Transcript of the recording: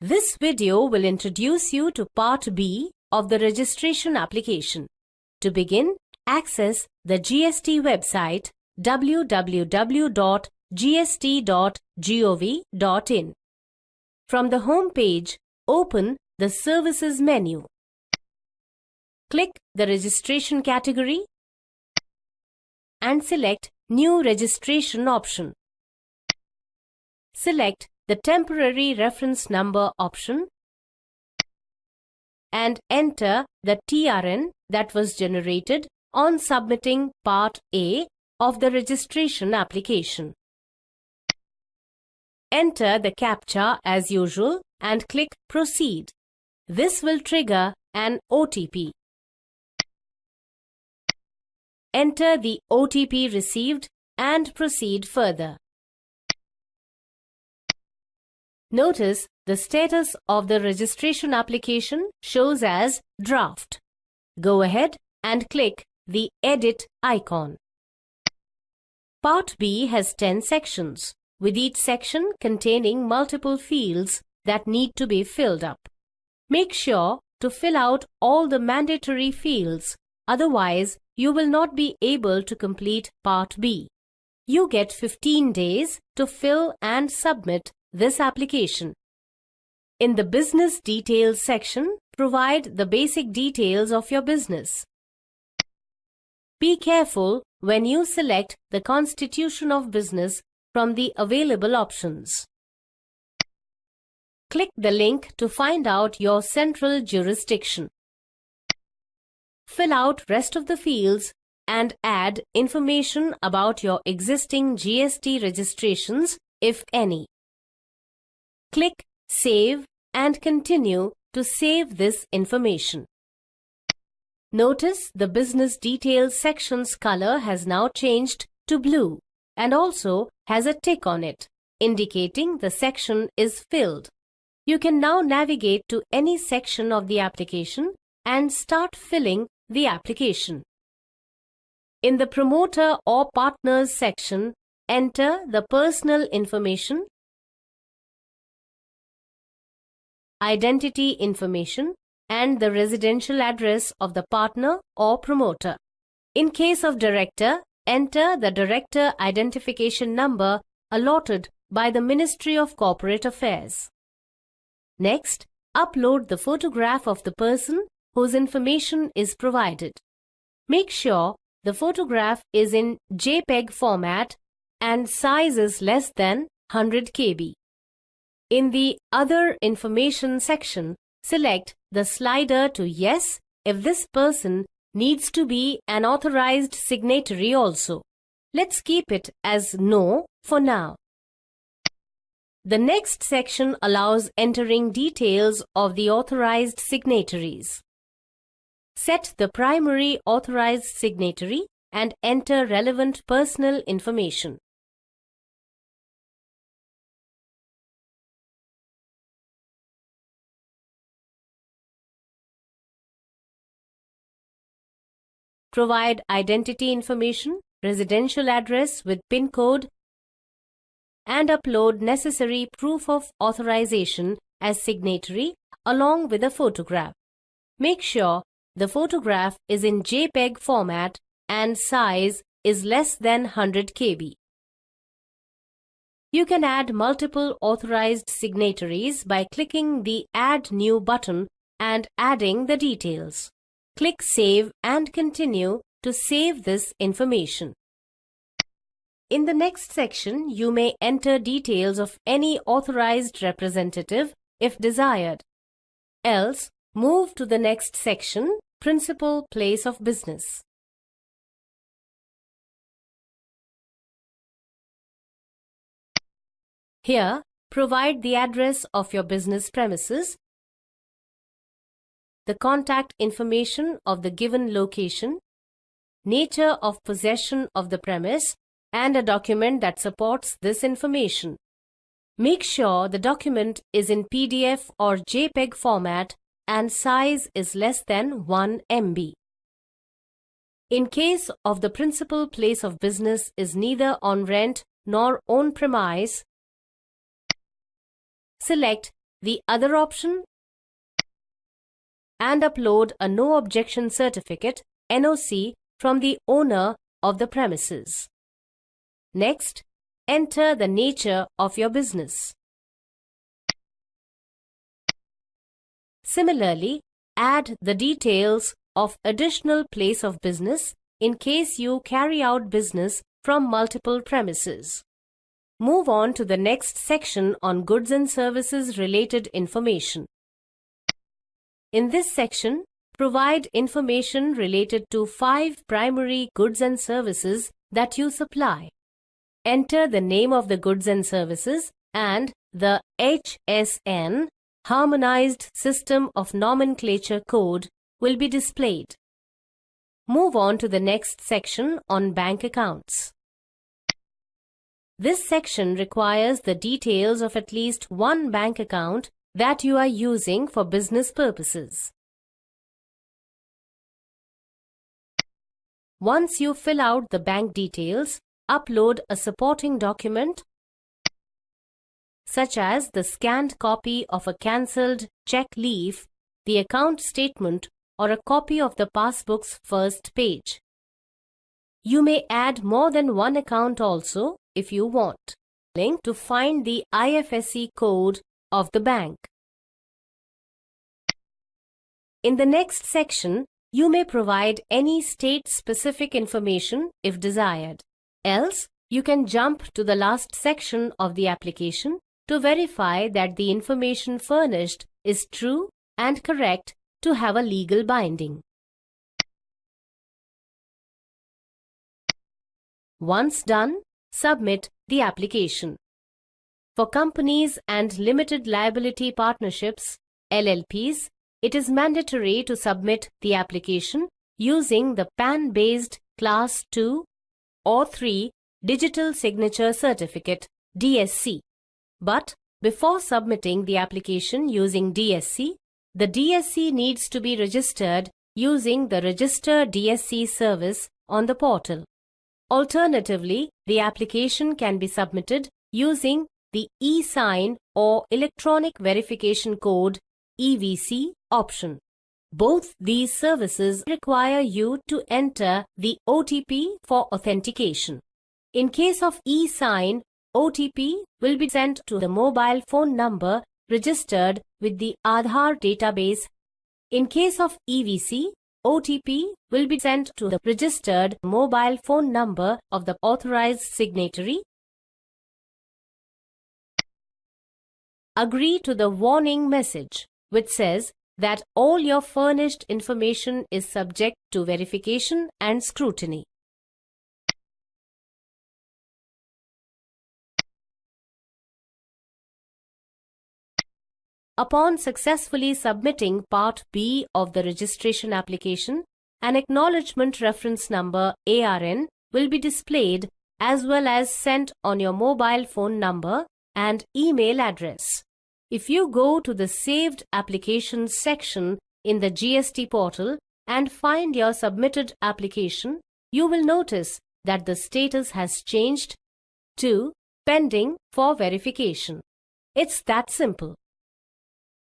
This video will introduce you to Part B of the registration application. To begin, access the GST website www.gst.gov.in. From the home page, open the Services menu. Click the Registration category and select New Registration option. Select the Temporary Reference Number option and enter the TRN that was generated on submitting Part A of the registration application. Enter the CAPTCHA as usual and click Proceed. This will trigger an OTP. Enter the OTP received and proceed further. Notice the status of the registration application shows as Draft. Go ahead and click the Edit icon. Part B has 10 sections, with each section containing multiple fields that need to be filled up. Make sure to fill out all the mandatory fields, otherwise you will not be able to complete Part B. You get 15 days to fill and submit this application. In the Business Details section, provide the basic details of your business. Be careful when you select the constitution of business from the available options. Click the link to find out your central jurisdiction. Fill out rest of the fields and add information about your existing GST registrations, if any. Click Save and continue to save this information. Notice the Business Details section's color has now changed to blue and also has a tick on it, indicating the section is filled. You can now navigate to any section of the application and start filling the application. In the Promoter or Partners section, enter the personal information, identity information, and the residential address of the partner or promoter. In case of director, enter the director identification number allotted by the Ministry of Corporate Affairs. Next, upload the photograph of the person whose information is provided. Make sure the photograph is in JPEG format and size is less than 100 KB. In the Other Information section, select the slider to Yes if this person needs to be an authorized signatory also. Let's keep it as No for now. The next section allows entering details of the authorized signatories. Set the primary authorized signatory and enter relevant personal information. Provide identity information, residential address with PIN code, and upload necessary proof of authorization as signatory along with a photograph. Make sure the photograph is in JPEG format and size is less than 100 KB. You can add multiple authorized signatories by clicking the Add New button and adding the details. Click Save and continue to save this information. In the next section, you may enter details of any authorized representative if desired. Else, move to the next section, Principal Place of Business. Here, provide the address of your business premises, the contact information of the given location, nature of possession of the premise, and a document that supports this information. Make sure the document is in PDF or JPEG format and size is less than 1 MB. In case of the principal place of business is neither on rent nor on premise, select the other option and upload a no objection certificate (NOC) from the owner of the premises. Next, enter the nature of your business. Similarly, add the details of additional place of business in case you carry out business from multiple premises. Move on to the next section on goods and services related information. In this section, provide information related to 5 primary goods and services that you supply. Enter the name of the goods and services and the HSN Harmonized System of Nomenclature code will be displayed. Move on to the next section on bank accounts. This section requires the details of at least one bank account that you are using for business purposes. Once you fill out the bank details, upload a supporting document such as the scanned copy of a cancelled check leaf, the account statement, or a copy of the passbook's first page. You may add more than one account also if you want. Link to find the IFSC code of the bank. In the next section, you may provide any state-specific information if desired. Else, you can jump to the last section of the application to verify that the information furnished is true and correct to have a legal binding. Once done, submit the application. For companies and limited liability partnerships, LLPs, it is mandatory to submit the application using the PAN-based Class 2 or 3 Digital Signature Certificate (DSC). But before submitting the application using DSC, the DSC needs to be registered using the Register DSC service on the portal. Alternatively, the application can be submitted using the e-sign or Electronic Verification Code (EVC) option. Both these services require you to enter the OTP for authentication. In case of e-sign, OTP will be sent to the mobile phone number registered with the Aadhaar database. In case of EVC, OTP will be sent to the registered mobile phone number of the authorized signatory. Agree to the warning message, which says that all your furnished information is subject to verification and scrutiny. Upon successfully submitting Part B of the registration application, an Acknowledgement Reference Number (ARN) will be displayed as well as sent on your mobile phone number and email address. If you go to the Saved Applications section in the GST portal and find your submitted application, you will notice that the status has changed to Pending for Verification. It's that simple.